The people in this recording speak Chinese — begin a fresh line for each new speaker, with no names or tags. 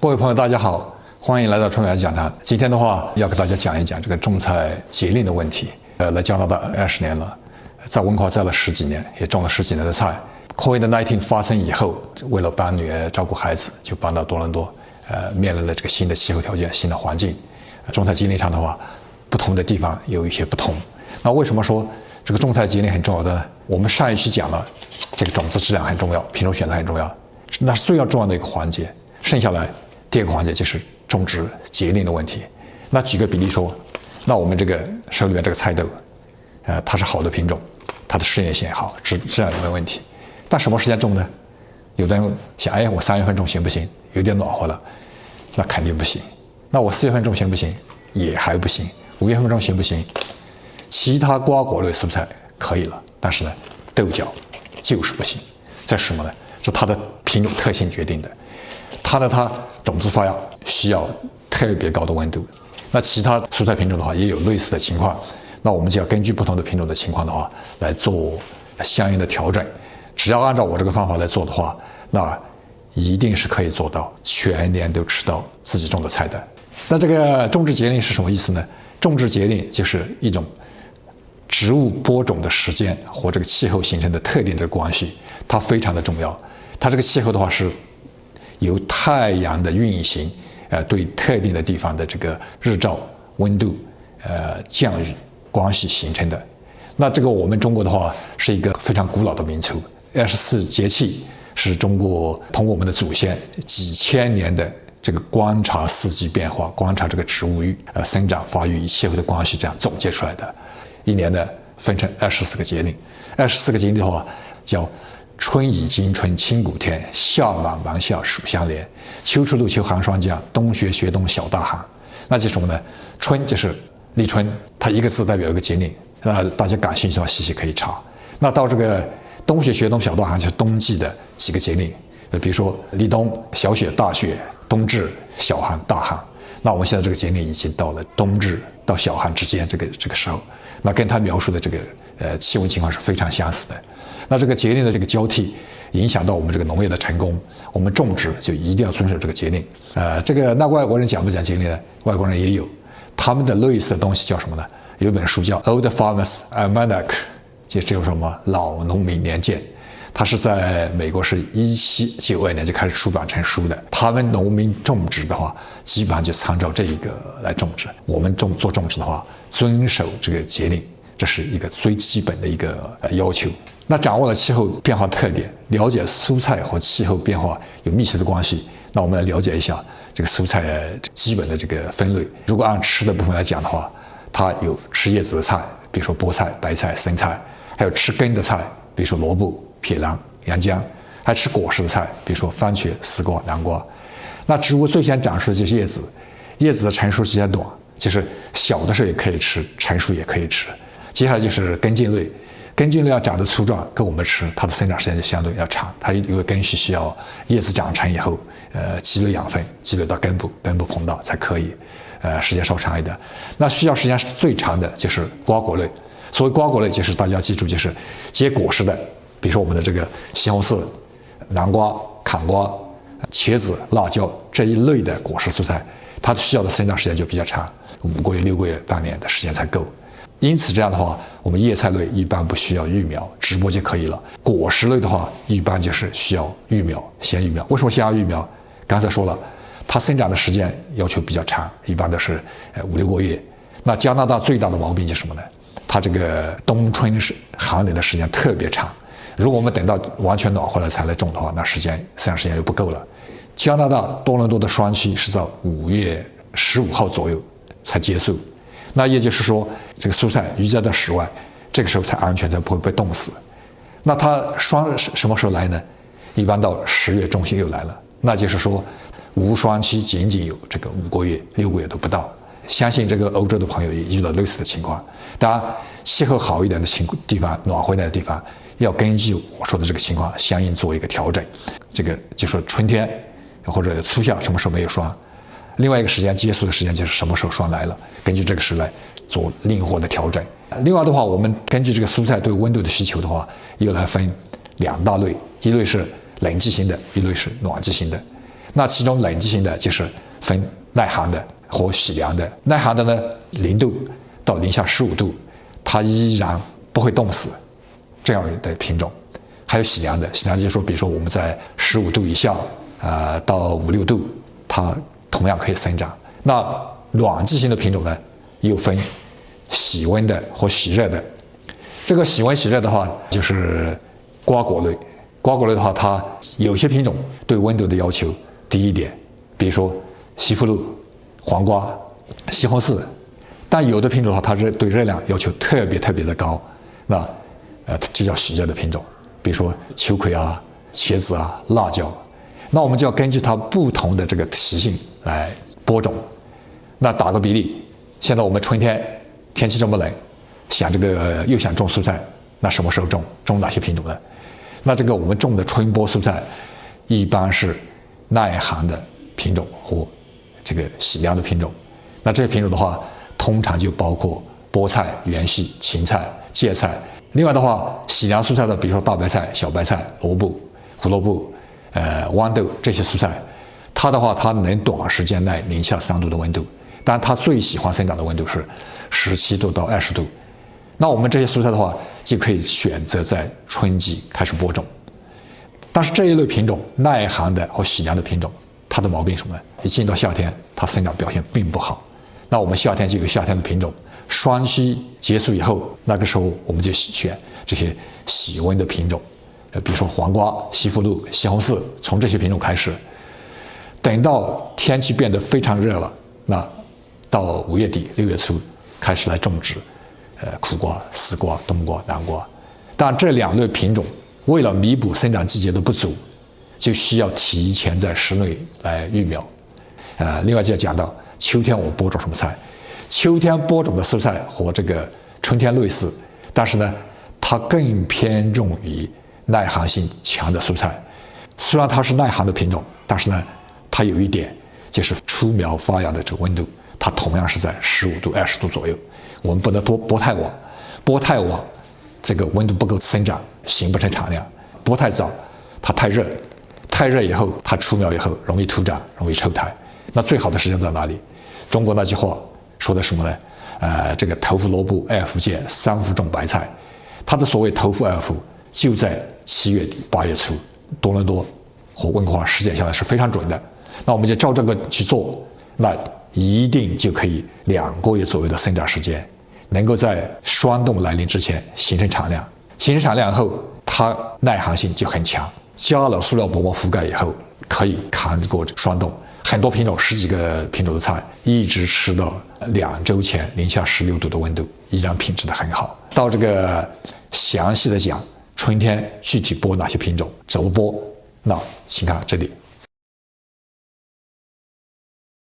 各位朋友，大家好，欢迎来到春芽讲堂。今天的话，要给大家讲一讲这个种菜节令的问题。来加拿大20年了，在温哥华栽了10几年，也种了10几年的菜。COVID-19 发生以后，为了帮女儿照顾孩子，就搬到多伦多。面临了这个新的气候条件、新的环境，种菜节令上的话，不同的地方有一些不同。那为什么说这个种菜节令很重要的呢？我们上一期讲了，这个种子质量很重要，品种选择很重要，那是最重要的一个环节。剩下来第二个环节就是种植节令的问题。那举个比例说，那我们这个手里面这个菜豆，它是好的品种，它的适应性好，质量也没问题。但什么时间种呢？有的人想，我3月份种行不行？有点暖和了，那肯定不行。那我4月份种行不行？也还不行。5月份种行不行？其他瓜果类蔬菜可以了，但是呢，豆角就是不行。这是什么呢？是它的品种特性决定的。它种子发芽需要特别高的温度。那其他蔬菜品种的话，也有类似的情况。那我们就要根据不同的品种的情况的话，来做相应的调整。只要按照我这个方法来做的话，那一定是可以做到全年都吃到自己种的菜的。那这个种植节令是什么意思呢？种植节令就是一种植物播种的时间和这个气候形成的特定的关系，它非常的重要。它这个气候的话是由太阳的运行，对特定的地方的这个日照、温度、降雨关系形成的。那这个我们中国的话是一个非常古老的民族，24节气是中国通过我们的祖先几千年的这个观察四季变化，观察这个植物生长发育与气候的关系，这样总结出来的。一年呢分成24个节令，24个节令的话叫春以惊春，清谷天；夏满芒夏，暑相连；秋出露秋，寒霜降；冬雪雪冬，小大寒。那就是什么呢？春就是立春，它一个字代表一个节令。大家感兴趣的话，细细可以查。那到这个冬雪雪冬小大寒，就是冬季的几个节令。比如说立冬、小雪、大雪；冬至、小寒、大寒。那我们现在这个节令已经到了冬至到小寒之间这个时候，那跟它描述的这个气温情况是非常相似的。那这个节令的这个交替，影响到我们这个农业的成功。我们种植就一定要遵守这个节令。那外国人讲不讲节令呢？外国人也有，他们的类似的东西叫什么呢？有一本书叫《Old Farmers Almanac》，就是什么老农民年鉴。它是在美国是1792年就开始出版成书的。他们农民种植的话，基本上就参照这一个来种植。我们做种植的话，遵守这个节令，这是一个最基本的一个要求。那掌握了气候变化特点，了解蔬菜和气候变化有密切的关系，那我们来了解一下这个蔬菜基本的这个分类。如果按吃的部分来讲的话，它有吃叶子的菜，比如说菠菜、白菜、生菜；还有吃根的菜，比如说萝卜、撇兰、洋姜；还吃果实的菜，比如说番茄、丝瓜、南瓜。那植物最先长出的就是叶子，叶子的成熟时间短，就是小的时候也可以吃，成熟也可以吃。接下来就是根茎类，根茎类要长得粗壮，跟我们吃，它的生长时间就相对要长。它因为根系需要叶子长成以后，积累养分，积累到根部膨大才可以，时间稍长一点。那需要时间最长的就是瓜果类。所谓瓜果类，就是大家记住，就是结果实的，比如说我们的这个西红柿、南瓜、坎瓜、茄子、辣椒这一类的果实蔬菜，它需要的生长时间就比较长，5个月、6个月、半年的时间才够。因此这样的话，我们叶菜类一般不需要育苗，直播就可以了。果实类的话，一般就是需要育苗，先育苗。为什么先要育苗？刚才说了，它生长的时间要求比较长，一般都是5、6个月。那加拿大最大的毛病就是什么呢？它这个冬春寒冷的时间特别长。如果我们等到完全暖和了才来种的话，那生长时间又不够了。加拿大多伦多的霜期是在5月15号左右才结束。那也就是说，这个蔬菜移栽到室外，这个时候才安全，才不会被冻死。那它霜什么时候来呢？一般到10月中旬又来了。那就是说，无霜期仅仅有这个5个月、6个月都不到。相信这个欧洲的朋友也遇到类似的情况。当然，气候好一点的地方，暖和一点的地方，要根据我说的这个情况相应做一个调整。这个就说春天或者初夏什么时候没有霜。另外一个时间结束的时间就是什么时候霜来了，根据这个时来做灵活的调整。另外的话，我们根据这个蔬菜对温度的需求的话，又来分2大类，一类是冷季型的，一类是暖季型的。那其中冷季型的就是分耐寒的和喜凉的。耐寒的呢，0度到零下15度，它依然不会冻死，这样的品种。还有喜凉的，喜凉就是说，比如说我们在15度以下，到5、6度，它同样可以生长。那暖季型的品种呢，又分喜温的和喜热的。这个喜温喜热的话，就是瓜果类。瓜果类的话，它有些品种对温度的要求低一点，比如说西葫芦、黄瓜、西红柿。但有的品种的话，它对热量要求特别的高，那这叫喜热的品种。比如说秋葵啊、茄子啊、辣椒。那我们就要根据它不同的这个习性来播种。那打个比例，现在我们春天天气这么冷，又想种蔬菜，那什么时候种哪些品种呢？那这个我们种的春播蔬菜一般是耐寒的品种或这个喜凉的品种。那这些品种的话，通常就包括菠菜、芫荽、芹菜、芥菜。另外的话，喜凉蔬菜的，比如说大白菜、小白菜、萝卜、胡萝卜、豌豆这些蔬菜，它的话，它能短时间内零下3度的温度，但它最喜欢生长的温度是17度到20度。那我们这些蔬菜的话，就可以选择在春季开始播种。但是这一类品种，耐寒的和喜凉的品种，它的毛病是什么呢？一进到夏天，它生长表现并不好。那我们夏天就有夏天的品种，霜期结束以后，那个时候我们就选这些喜温的品种，比如说黄瓜、西葫芦、西红柿，从这些品种开始。等到天气变得非常热了，那到5月底、6月初开始来种植，苦瓜、丝瓜、冬瓜、南瓜。但这2类品种为了弥补生长季节的不足，就需要提前在室内来育苗。另外就要讲到秋天我播种什么菜。秋天播种的蔬菜和这个春天类似，但是呢，它更偏重于耐寒性强的蔬菜。虽然它是耐寒的品种，但是呢，它有一点就是出苗发芽的这个温度，它同样是在15度、20度左右。我们不能播太晚，播太晚，这个温度不够生长，形不成产量；播太早，它太热以后，它出苗以后容易徒长，容易抽胎。那最好的时间在哪里？中国那句话说的什么呢？这个头伏萝卜，2伏芥，3伏种白菜。它的所谓头伏2伏，就在7月底8月初。多伦多和温哥华实践下来是非常准的。那我们就照这个去做，那一定就可以2个月左右的生长时间，能够在霜冻来临之前形成产量。形成产量后，它耐寒性就很强，加了塑料薄膜覆盖以后，可以扛过霜冻。很多品种10几个品种的菜，一直吃到2周前零下16度的温度，依然品质的很好。到这个详细的讲春天具体播哪些品种，怎么播，那请看这里。